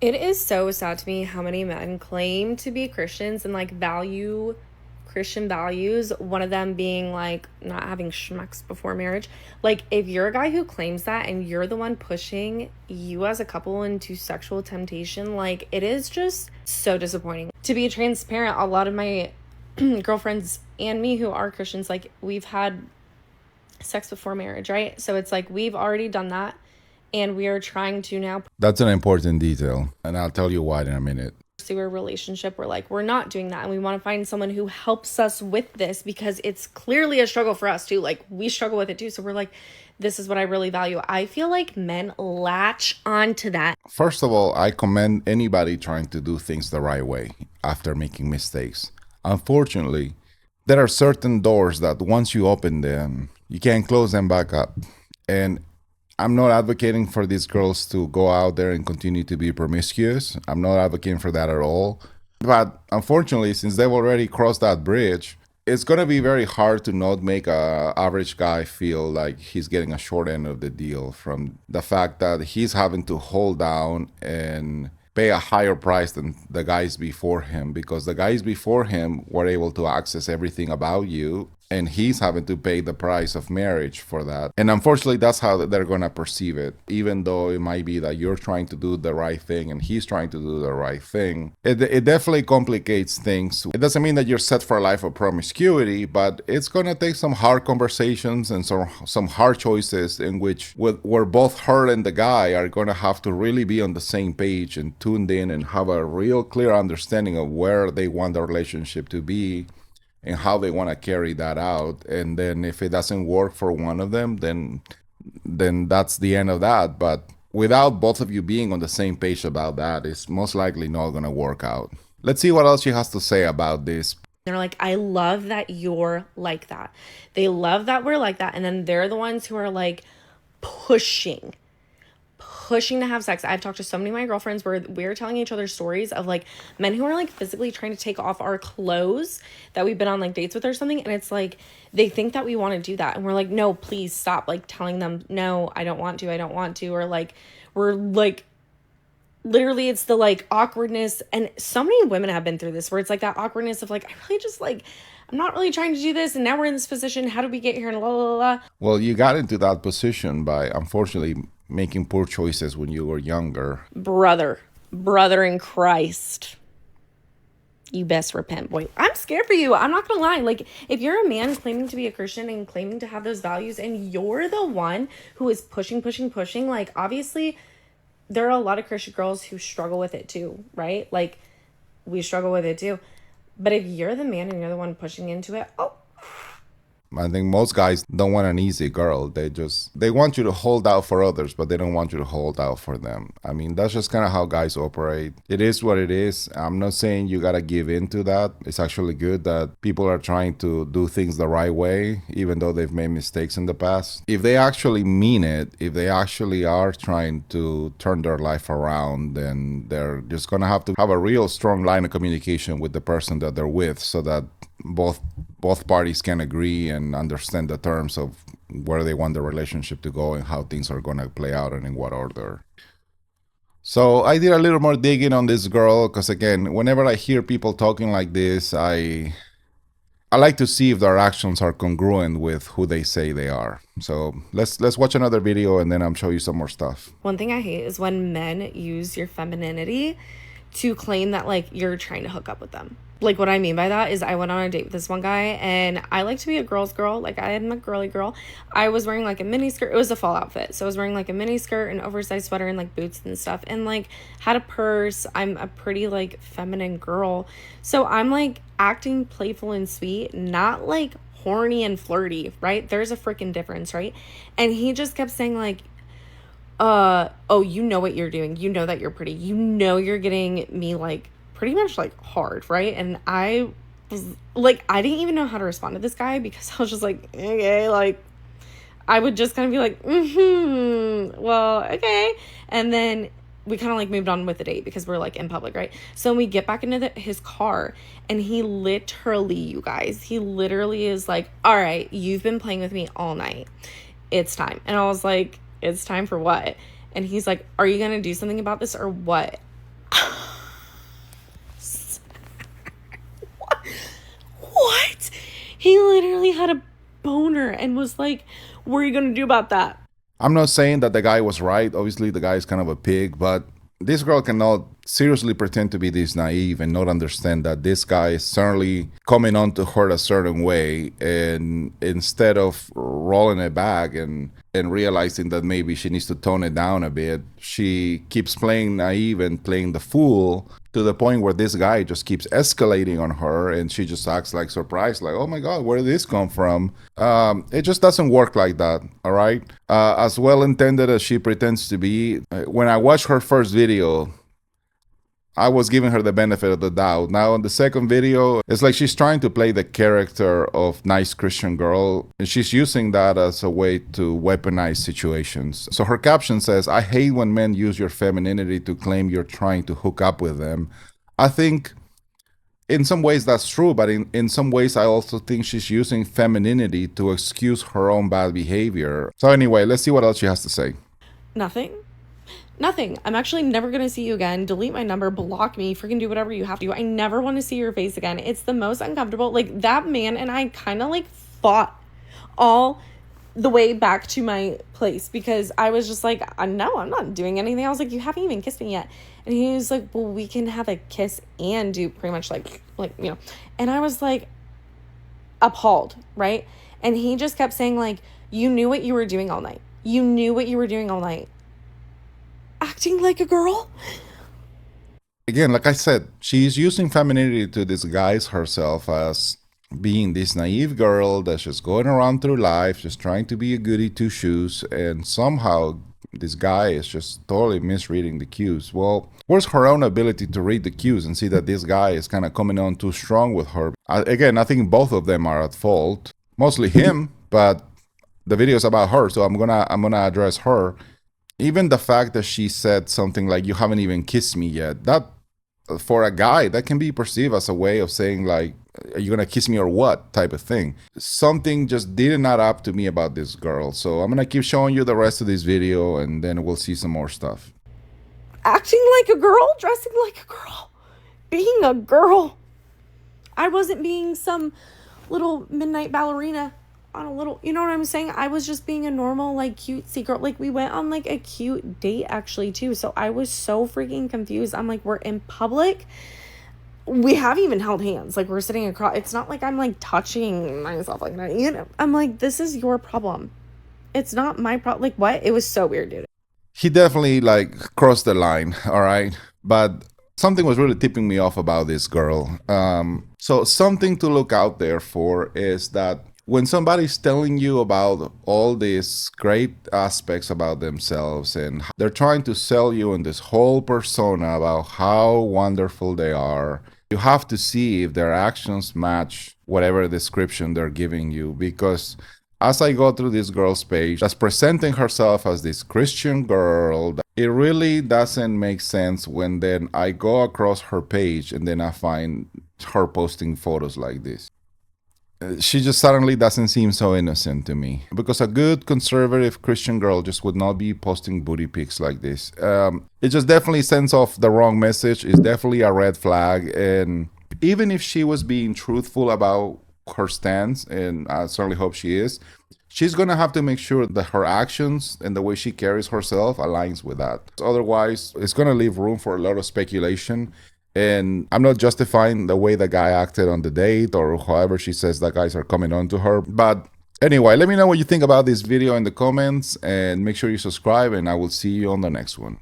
It is so sad to me how many men claim to be Christians and like value Christian values, one of them being like not having schmucks before marriage. Like, if you're a guy who claims that and you're the one pushing you as a couple into sexual temptation, like, it is just so disappointing. To be transparent, a lot of my girlfriends and me who are Christians, like, we've had sex before marriage, right? So it's like we've already done that and we are trying to now That's an important detail, and I'll tell you why in a minute. pursue a relationship where like we're not doing that, and we want to find someone who helps us with this because it's clearly a struggle for us too. Like, we struggle with it too. So we're like, this is what I really value. I feel like men latch onto that. First of all, I commend anybody trying to do things the right way after making mistakes. Unfortunately, there are certain doors that once you open them, you can't close them back up. And I'm not advocating for these girls to go out there and continue to be promiscuous. I'm not advocating for that at all. But unfortunately, since they've already crossed that bridge, it's gonna be very hard to not make a average guy feel like he's getting a short end of the deal from the fact that he's having to hold down and pay a higher price than the guys before him, because the guys before him were able to access everything about you, and he's having to pay the price of marriage for that. And unfortunately, that's how they're going to perceive it. Even though it might be that you're trying to do the right thing and he's trying to do the right thing, it definitely complicates things. It doesn't mean that you're set for a life of promiscuity, but it's going to take some hard conversations and some hard choices in which where both her and the guy are going to have to really be on the same page and tuned in and have a real clear understanding of where they want the relationship to be and how they want to carry that out. And then if it doesn't work for one of them, then that's the end of that. But without both of you being on the same page about that, it's most likely not going to work out. Let's see what else she has to say about this. They're like, I love that you're like that. They love that we're like that. And then they're the ones who are like pushing to have sex. I've talked to so many of my girlfriends where we're telling each other stories of like men who are like physically trying to take off our clothes that we've been on like dates with or something, and it's like they think that we want to do that, and we're like, no, please stop, like telling them, no, I don't want to, or like we're like literally it's the like awkwardness. And so many women have been through this where it's like that awkwardness of like, I really just like, I'm not really trying to do this, and now we're in this position, how did we get here, and la la la. Well, you got into that position by unfortunately making poor choices when you were younger. Brother in Christ, you best repent, boy. I'm scared for you. I'm not gonna lie. Like, if you're a man claiming to be a Christian and claiming to have those values, and you're the one who is pushing, like, obviously there are a lot of Christian girls who struggle with it too, right? Like, we struggle with it too. But if you're the man and you're the one pushing into it, oh, I think most guys don't want an easy girl. They want you to hold out for others, but they don't want you to hold out for them. I mean, that's just kind of how guys operate. It is what it is. I'm not saying you got to give in to that. It's actually good that people are trying to do things the right way, even though they've made mistakes in the past. If they actually mean it, if they actually are trying to turn their life around, then they're just going to have a real strong line of communication with the person that they're with, so that both parties can agree and understand the terms of where they want the relationship to go and how things are going to play out and in what order. So I did a little more digging on this girl because, again, whenever I hear people talking like this, I like to see if their actions are congruent with who they say they are. So let's watch another video and then I'm show you some more stuff. one thing I hate is when men use your femininity to claim that like you're trying to hook up with them. Like, what I mean by that is I went on a date with this one guy, and I like to be a girl's girl. Like, I am a girly girl. I was wearing like a mini skirt. It was a fall outfit. So I was wearing like a mini skirt, an oversized sweater, and like boots and stuff, and like had a purse. I'm a pretty like feminine girl. So I'm like acting playful and sweet, not like horny and flirty, right? There's a freaking difference, right? And he just kept saying like, oh, you know what you're doing. You know that you're pretty. You know you're getting me like pretty much like hard, right? And I was like, I didn't even know how to respond to this guy because I was just like, okay, like I would just kind of be like, well, okay. And then we kind of like moved on with the date because we're like in public, right? So we get back into his car, and he literally, you guys, he literally is like, all right, you've been playing with me all night. It's time. And I was like, it's time for what? And he's like, are you going to do something about this or what? He literally had a boner and was like, what are you going to do about that? I'm not saying that the guy was right. Obviously, the guy is kind of a pig, but this girl cannot seriously pretend to be this naive and not understand that this guy is certainly coming on to her a certain way. And instead of rolling it back and realizing that maybe she needs to tone it down a bit, she keeps playing naive and playing the fool to the point where this guy just keeps escalating on her and she just acts like surprised, like, oh my God, where did this come from? It just doesn't work like that, all right? As well intended as she pretends to be, when I watched her first video, I was giving her the benefit of the doubt. Now, in the second video, it's like she's trying to play the character of nice Christian girl, and she's using that as a way to weaponize situations. So her caption says, I hate when men use your femininity to claim you're trying to hook up with them. I think in some ways that's true, but in some ways I also think she's using femininity to excuse her own bad behavior. So anyway, let's see what else she has to say. Nothing. Nothing. I'm actually never going to see you again. Delete my number, block me, freaking do whatever you have to. I never want to see your face again. It's the most uncomfortable. Like, that man and I kind of like fought all the way back to my place because I was just like, no, I'm not doing anything. I was like, you haven't even kissed me yet. And he was like, well, we can have a kiss and do pretty much like, you know. And I was like appalled, right? And he just kept saying like, you knew what you were doing all night. You knew what you were doing all night. Acting like a girl. Again, like I said, she's using femininity to disguise herself as being this naive girl that's just going around through life, just trying to be a goody two shoes, and somehow this guy is just totally misreading the cues. Well, where's her own ability to read the cues and see that this guy is kind of coming on too strong with her? Again, I think both of them are at fault. Mostly him, but the video is about her, so I'm gonna address her. Even the fact that she said something like, you haven't even kissed me yet, that for a guy, that can be perceived as a way of saying like, are you gonna kiss me or what type of thing. Something just didn't add up to me about this girl. So I'm gonna keep showing you the rest of this video and then we'll see some more stuff. Acting like a girl, dressing like a girl, being a girl. I wasn't being some little midnight ballerina on a little, you know what I'm saying? I was just being a normal, like, cutesy girl. Like, we went on, like, a cute date, actually, too. So I was so freaking confused. I'm like, we're in public. We haven't even held hands. Like, we're sitting across. It's not like I'm, like, touching myself like that. You know, I'm like, this is your problem. It's not my problem. Like, what? It was so weird, dude. He definitely, like, crossed the line, all right? But something was really tipping me off about this girl. So something to look out there for is that when somebody's telling you about all these great aspects about themselves and they're trying to sell you in this whole persona about how wonderful they are, you have to see if their actions match whatever description they're giving you. Because as I go through this girl's page that's presenting herself as this Christian girl, it really doesn't make sense when then I go across her page and then I find her posting photos like this. She just suddenly doesn't seem so innocent to me, because a good conservative Christian girl just would not be posting booty pics like this. It just definitely sends off the wrong message. It's definitely a red flag. And even if she was being truthful about her stance, and I certainly hope she is, she's going to have to make sure that her actions and the way she carries herself aligns with that. Otherwise, it's going to leave room for a lot of speculation. And I'm not justifying the way the guy acted on the date or however she says that guys are coming on to her. But anyway, let me know what you think about this video in the comments and make sure you subscribe, and I will see you on the next one.